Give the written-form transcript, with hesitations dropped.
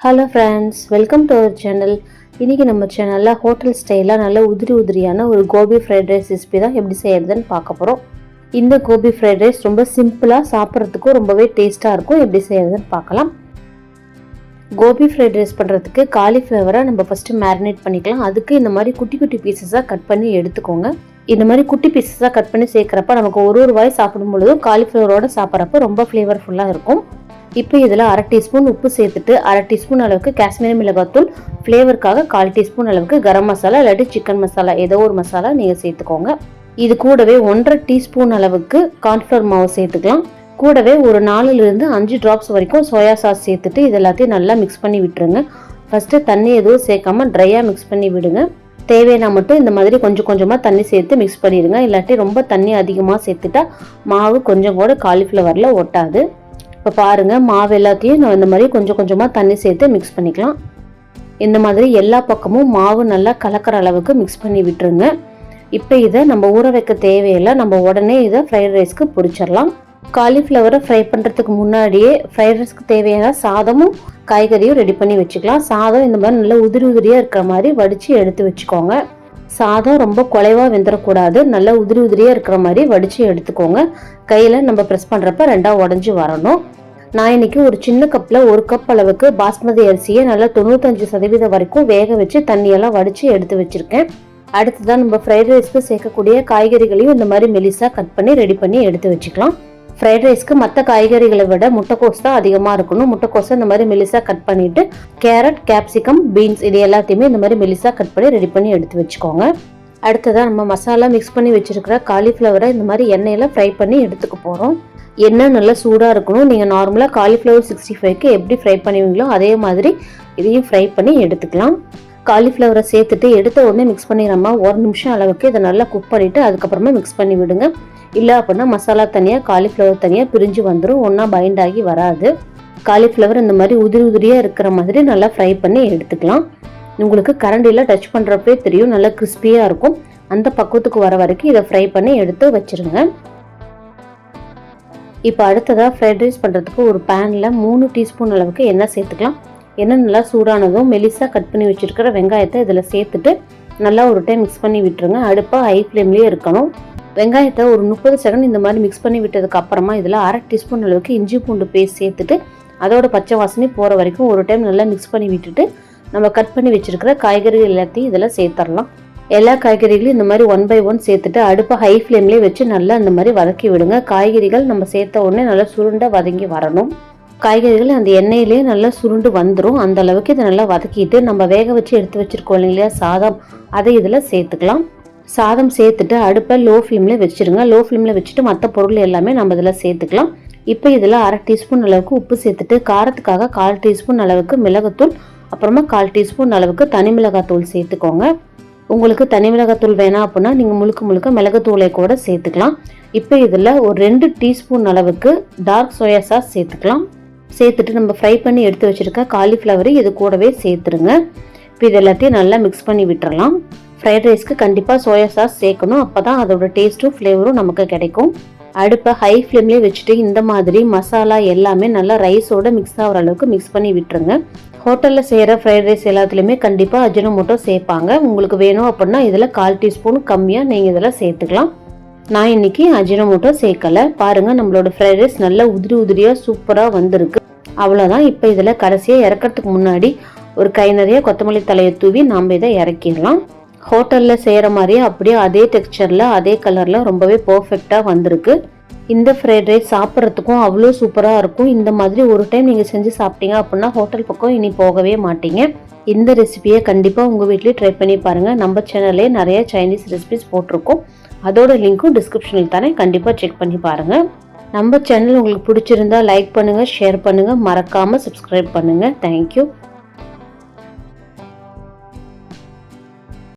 Hello friends, welcome to our channel. இன்றைக்கி நம்ம சேனலில் ஹோட்டல் ஸ்டைலாக நல்ல உதிரியான ஒரு கோபி ஃப்ரைட் ரைஸ் ரெசிபி தான் எப்படி செய்கிறதுன்னு பார்க்க போகிறோம். இந்த கோபி ஃப்ரைட் ரைஸ் ரொம்ப சிம்பிளாக சாப்பிட்றதுக்கும் ரொம்பவே டேஸ்ட்டாக இருக்கும். எப்படி செய்கிறதுன்னு பார்க்கலாம். கோபி ஃப்ரைட் ரைஸ் பண்ணுறதுக்கு காலிஃப்ளவரை நம்ம ஃபஸ்ட்டு மேரினேட் பண்ணிக்கலாம். அதுக்கு இந்த மாதிரி குட்டி குட்டி பீசஸாக கட் பண்ணி எடுத்துக்கோங்க. இந்த மாதிரி குட்டி பீசஸாக கட் பண்ணி சேர்க்குறப்ப நமக்கு ஒரு வாய் சாப்பிடும் பொழுதும் காலிஃப்ளவரோடு சாப்பிட்றப்ப ரொம்ப ஃப்ளேவர்ஃபுல்லாக இருக்கும். இப்போ இதில் 1/2 டீஸ்பூன் உப்பு சேர்த்துட்டு 1/2 டீஸ்பூன் அளவுக்கு காஷ்மீரி மிளகாத்தூள், ஃப்ளேவருக்காக 1/4 டீஸ்பூன் அளவுக்கு கரம் மசாலா இல்லாட்டி சிக்கன் மசாலா ஏதோ ஒரு மசாலா நீங்கள் சேர்த்துக்கோங்க. இது கூடவே 1/2 டீஸ்பூன் அளவுக்கு கார்ன்ஃப்ளவர் மாவு சேர்த்துக்கலாம். கூடவே ஒரு 4லிருந்து 5 ட்ராப்ஸ் வரைக்கும் சோயா சாஸ் சேர்த்துட்டு இது எல்லாத்தையும் நல்லா மிக்ஸ் பண்ணி விட்டுருங்க. ஃபஸ்ட்டு தண்ணி எதுவும் சேர்க்காம ட்ரையாக மிக்ஸ் பண்ணி விடுங்க. தேவைன்னா மட்டும் இந்த மாதிரி கொஞ்சம் கொஞ்சமாக தண்ணி சேர்த்து மிக்ஸ் பண்ணிடுங்க. இல்லாட்டி ரொம்ப தண்ணி அதிகமாக சேர்த்துட்டா மாவு கொஞ்சம் கூட காலிஃப்ளவரில் ஒட்டாது. இப்போ பாருங்கள், மாவு எல்லாத்தையும் நான் இந்த மாதிரி கொஞ்சம் கொஞ்சமாக தண்ணி சேர்த்து மிக்ஸ் பண்ணிக்கலாம். இந்த மாதிரி எல்லா பக்கமும் மாவு நல்லா கலக்கிற அளவுக்கு மிக்ஸ் பண்ணி விட்டுருங்க. இப்போ இதை நம்ம ஊற வைக்க தேவையில்லை, நம்ம உடனே இதை ஃப்ரைட் ரைஸ்க்கு பொரிச்சிடலாம். காலிஃப்ளவரை ஃப்ரை பண்ணுறதுக்கு முன்னாடியே ஃப்ரைட் ரைஸ்க்கு தேவையான சாதமும் காய்கறியும் ரெடி பண்ணி வச்சுக்கலாம். சாதம் இந்த மாதிரி நல்லா உதிரியாக இருக்கிற மாதிரி வடித்து எடுத்து வச்சுக்கோங்க. சாதம் ரொம்ப குலைவாக வெந்துடக்கூடாது, நல்லா உதிரியாக இருக்கிற மாதிரி வடித்து எடுத்துக்கோங்க. கையில் நம்ம ப்ரெஸ் பண்ணுறப்ப 2ஆக உடஞ்சி வரணும். நான் இன்னைக்கு ஒரு சின்ன கப்பில் 1 கப் அளவுக்கு பாஸ்மதி அரிசியை நல்லா 95% வரைக்கும் வேக வச்சு தண்ணியெல்லாம் வடித்து எடுத்து வச்சுருக்கேன். அடுத்ததான் நம்ம ஃப்ரைட் ரைஸ்க்கு சேர்க்கக்கூடிய காய்கறிகளையும் இந்த மாதிரி மெலிசாக கட் பண்ணி ரெடி பண்ணி எடுத்து வச்சுக்கலாம். ஃப்ரைட் ரைஸ்க்கு மற்ற காய்கறிகளை விட முட்டைக்கோஸ் தான் அதிகமாக இருக்கணும். முட்டைக்கோஸை இந்த மாதிரி மெலிசாக கட் பண்ணிவிட்டு கேரட், கேப்சிகம், பீன்ஸ் இது எல்லாத்தையுமே இந்த மாதிரி மெலிசாக கட் பண்ணி ரெடி பண்ணி எடுத்து வச்சுக்கோங்க. அடுத்ததாக நம்ம மசாலா மிக்ஸ் பண்ணி வச்சுருக்கிற காலிஃப்ளவரை இந்த மாதிரி எண்ணெயில் ஃப்ரை பண்ணி எடுத்துக்க போகிறோம். எண்ணெய் நல்லா சூடாக இருக்கணும். நீங்கள் நார்மலாக காலிஃப்ளவர் 65க்கு எப்படி ஃப்ரை பண்ணுவீங்களோ அதே மாதிரி இதையும் ஃப்ரை பண்ணி எடுத்துக்கலாம். காலிஃப்ளவரை சேர்த்துட்டு எடுத்த உடனே மிக்ஸ் பண்ணிடாம 1 நிமிஷம் அளவுக்கு இதை நல்லா குக் பண்ணிவிட்டு அதுக்கப்புறமா மிக்ஸ் பண்ணி விடுங்க. இல்லை அப்படின்னா மசாலா தனியாக காலிஃப்ளவர் தனியாக பிரிஞ்சு வந்துடும், ஒன்றா பைண்ட் ஆகி வராது. காலிஃப்ளவர் இந்த மாதிரி உதிரியாக இருக்கிற மாதிரி நல்லா ஃப்ரை பண்ணி எடுத்துக்கலாம். உங்களுக்கு கரண்டியில் டச் பண்ணுறப்பே தெரியும், நல்லா கிறிஸ்பியாக இருக்கும். அந்த பக்குவத்துக்கு வர வரைக்கும் இதை ஃப்ரை பண்ணி எடுத்து வச்சுருங்க. இப்போ அடுத்ததாக ஃப்ரைட் ரைஸ் பண்ணுறதுக்கு ஒரு பேனில் 3 டீஸ்பூன் அளவுக்கு எண்ணெய் சேர்த்துக்கலாம். எண்ணெய் நல்லா சூடானதும் மெலிசாக கட் பண்ணி வச்சுருக்கிற வெங்காயத்தை இதில் சேர்த்துட்டு நல்லா ஒரு டைம் மிக்ஸ் பண்ணி விட்டுருங்க. அடுப்பை ஹை ஃப்ளேம்லேயே இருக்கணும். வெங்காயத்தை ஒரு 30 செகண்ட் இந்த மாதிரி மிக்ஸ் பண்ணி விட்டதுக்கு அப்புறமா இதில் 1/2 டீஸ்பூன் அளவுக்கு இஞ்சி பூண்டு பேஸ்ட் சேர்த்துட்டு அதோட பச்சை வாசனை போகிற வரைக்கும் ஒரு டைம் நல்லா மிக்ஸ் பண்ணி விட்டுட்டு நம்ம கட் பண்ணி வச்சுருக்கிற காய்கறிகள் எல்லாத்தையும் இதில் சேர்த்துடலாம். எல்லா காய்கறிகளையும் இந்த மாதிரி 1 by 1 சேர்த்துட்டு அடுப்பை ஹை ஃப்ளேம்லேயே வச்சு நல்லா இந்த மாதிரி வதக்கி விடுங்க. காய்கறிகள் நம்ம சேர்த்த உடனே நல்லா சுருண்ட வதங்கி வரணும். காய்கறிகள் அந்த எண்ணெயிலேயே நல்லா சுருண்டு வந்துடும். அந்த அளவுக்கு இதை நல்லா வதக்கிட்டு நம்ம வேக வச்சு எடுத்து வச்சுருக்கோம் இல்லைங்களா சாதம், அதை இதில் சேர்த்துக்கலாம். சாதம் சேர்த்துட்டு அடுப்பை லோ ஃப்ளேமில் வச்சுருங்க. லோ ஃப்ளேமில் வச்சுட்டு மற்ற பொருள் எல்லாமே நம்ம இதில் சேர்த்துக்கலாம். இப்போ இதில் 1/2 டீஸ்பூன் அளவுக்கு உப்பு சேர்த்துட்டு காரத்துக்காக 1/4 டீஸ்பூன் அளவுக்கு மிளகாத்தூள், அப்புறமா 1/4 டீஸ்பூன் அளவுக்கு தனி மிளகாத்தூள் சேர்த்துக்கோங்க. உங்களுக்கு தனி மிளகாத்தூள் வேணாம் அப்படின்னா நீங்கள் முழுக்க மிளகாத்தூளை கூட சேர்த்துக்கலாம். இப்போ இதில் ஒரு 2 டீஸ்பூன் அளவுக்கு டார்க் சோயா சாஸ் சேர்த்துக்கலாம். சேர்த்துட்டு நம்ம ஃப்ரை பண்ணி எடுத்து வச்சுருக்க காலிஃப்ளவரை இது கூடவே சேர்த்துருங்க. இப்போ இது எல்லாத்தையும் நல்லா மிக்ஸ் பண்ணி விட்டுறலாம். ஃப்ரைட் ரைஸ்க்கு கண்டிப்பாக சோயா சாஸ் சேர்க்கணும், அப்போ தான் அதோட டேஸ்ட்டும் ஃப்ளேவரும் நமக்கு கிடைக்கும். அடுப்பை ஹை ஃப்ளேம்லேயே வச்சுட்டு இந்த மாதிரி மசாலா எல்லாமே நல்லா ரைஸோட மிக்ஸ் ஆகிற அளவுக்கு மிக்ஸ் பண்ணி விட்டுருங்க. ஹோட்டலில் செய்கிற ஃப்ரைட் ரைஸ் எல்லாத்துலேயுமே கண்டிப்பாக அஜினோமோட்டோ சேர்ப்பாங்க. உங்களுக்கு வேணும் அப்படின்னா இதில் 1/4 டீஸ்பூன் கம்மியாக நீங்கள் இதில் சேர்த்துக்கலாம். நான் இன்றைக்கி அஜினோமோட்டோ சேர்க்கலை. பாருங்கள், நம்மளோட ஃப்ரைட் ரைஸ் நல்லா உதிரியாக சூப்பராக வந்திருக்கு. அவ்வளோதான். இப்போ இதில் கடைசியாக இறக்கிறதுக்கு முன்னாடி ஒரு கை நிறைய கொத்தமல்லி தலையை தூவி நாம் இதை இறக்கிடலாம். ஹோட்டலில் செய்கிற மாதிரியே அப்படியே அதே டெக்ஸ்சரில் அதே கலரில் ரொம்பவே பர்ஃபெக்டாக வந்திருக்கு. இந்த ஃப்ரைட் ரைஸ் சாப்பிட்றதுக்கும் அவ்வளோ சூப்பராக இருக்கும். இந்த மாதிரி ஒரு டைம் நீங்கள் செஞ்சு சாப்பிட்டீங்க அப்படின்னா ஹோட்டல் பக்கம் இனி போகவே மாட்டீங்க. இந்த ரெசிபியை கண்டிப்பாக உங்கள் வீட்லேயே ட்ரை பண்ணி பாருங்கள். நம்ம சேனல்லே நிறைய சைனீஸ் ரெசிபிஸ் போட்டிருக்கோம், அதோட லிங்க்கும் டிஸ்கிரிப்ஷனில் தானே, கண்டிப்பாக செக் பண்ணி பாருங்கள். நம்ம சேனல் உங்களுக்கு பிடிச்சிருந்தா லைக் பண்ணுங்கள், ஷேர் பண்ணுங்கள், மறக்காமல் சப்ஸ்கிரைப் பண்ணுங்கள். தேங்க்யூ.